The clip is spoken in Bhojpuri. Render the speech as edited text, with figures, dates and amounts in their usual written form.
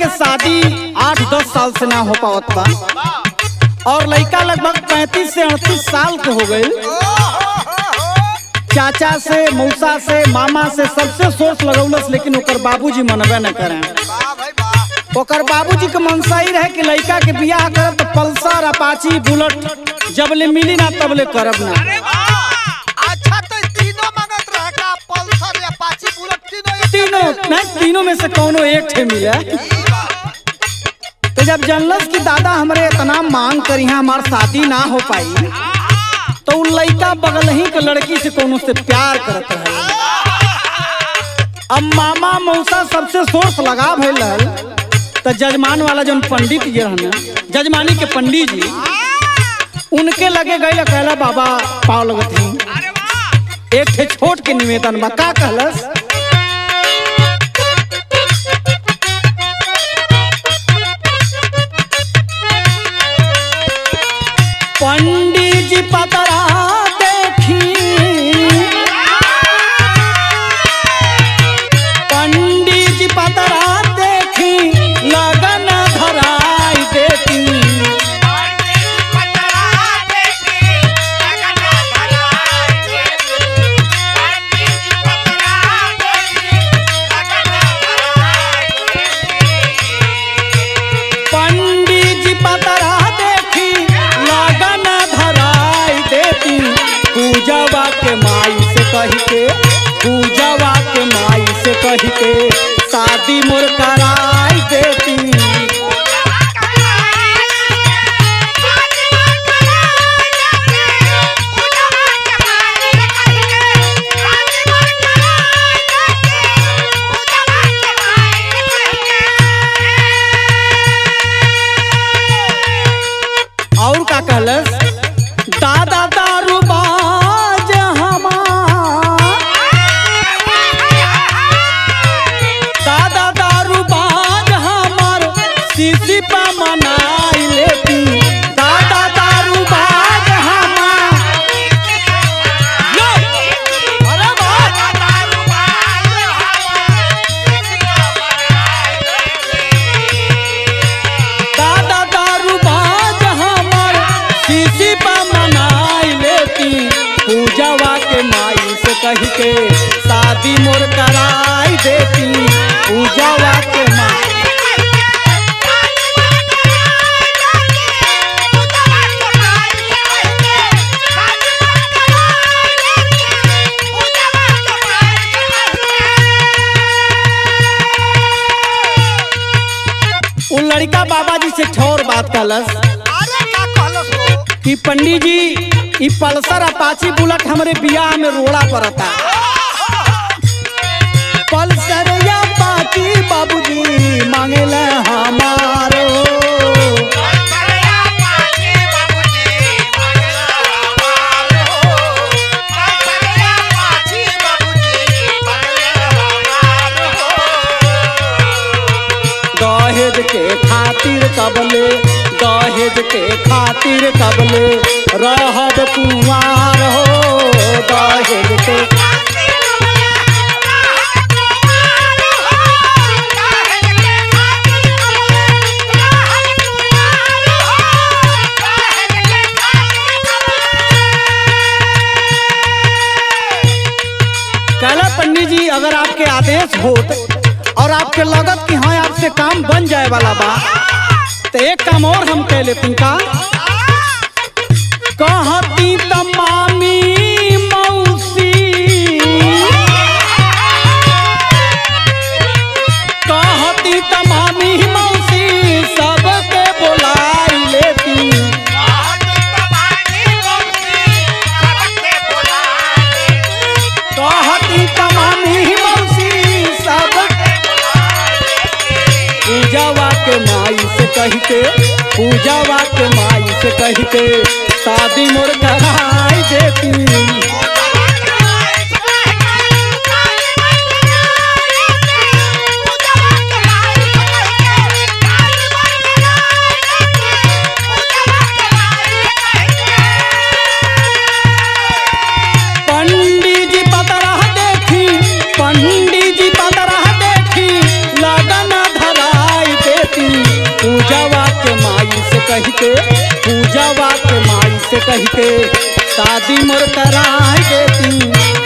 शादी 8-10 साल से ना हो पावत बा और लड़का लगभग 35 से 38 साल के हो गए। चाचा से, मौसा से, मामा से सबसे सोच लगौलस, लेकिन ओकर बाबूजी मनबे न करें। ओकर बाबूजी के मनसा ही रहे कि लड़का के बियाह करब तो पल्सर, अपाची, बुलेट जब ले मिली ना तब ले करब ना। अच्छा तो तीनों मांगत रहे का, पल्सर, अपाची, बुलेट तीनों में से कोनो एक ठे मिले। तो जब जानलस कि दादा हमरे इतना मांग करी है, हमार शादी ना हो पाई, तो लड़का बगल ही के लड़की से कोनो से प्यार करत रहे। अब मामा मौसा सबसे सोच लगा भइल तो जजमान वाला जो पंडित जी रहना, जजमानी के पंडित जी, उनके लगे गए, कहला बाबा पाव लगत ही एक ठे छोट के निवेदन बा। का कहलस? पंडित जी पतरा देखी, पंडित जी पतरा देखी, लगन धराई देती। पंडित जी पतरा देखी, लगन धराई देती। पूजवा के माई से कही के, पूजवा के माई से कही के, शादी मोर कराई देती। और का कहलस? दादा दारू बाज हमार, दादा दारू बाज हमार, सीसी पा मनाई लेती। दादा दारू बाज हमार, अरे दादा दारू बाज हमार, सीसी पा मनाई लेती। पूजवा के माई से कही के, शादी मोर कराई देती। पूजवा के माई, उन लड़का बाबा जी से ठोर बात कहलस कि पंडित जी ई पल्सर, अपाची, बुलेट हमरे बियाह में रोड़ा पड़ता। पल्सर या अपाची बाबूजी मांगेला हमारो, दहेज के खातिर कबले, दहेज के खातिर कबले रहब कुंवार हो। दहेज के कहला पंडित जी अगर आपके आदेश हो और आपके लगत कि हाँ आपसे काम बन जाए वाला बा, तो एक काम और हम कह लेती। का कहती तमामी मौसी, कहती तमामी मौसी, सबके बुलाई लेती। कहती तमामी मौसी, सब पूजवा के माई से कही के, पूजवा के माई से कही के, शादी मोर कराई देती। पंडित जी पतरा देखी, पंडित जी पतरा देखी, लगन धराई देती। के पूजावा के माई से कह के शादी मोर कराए देती।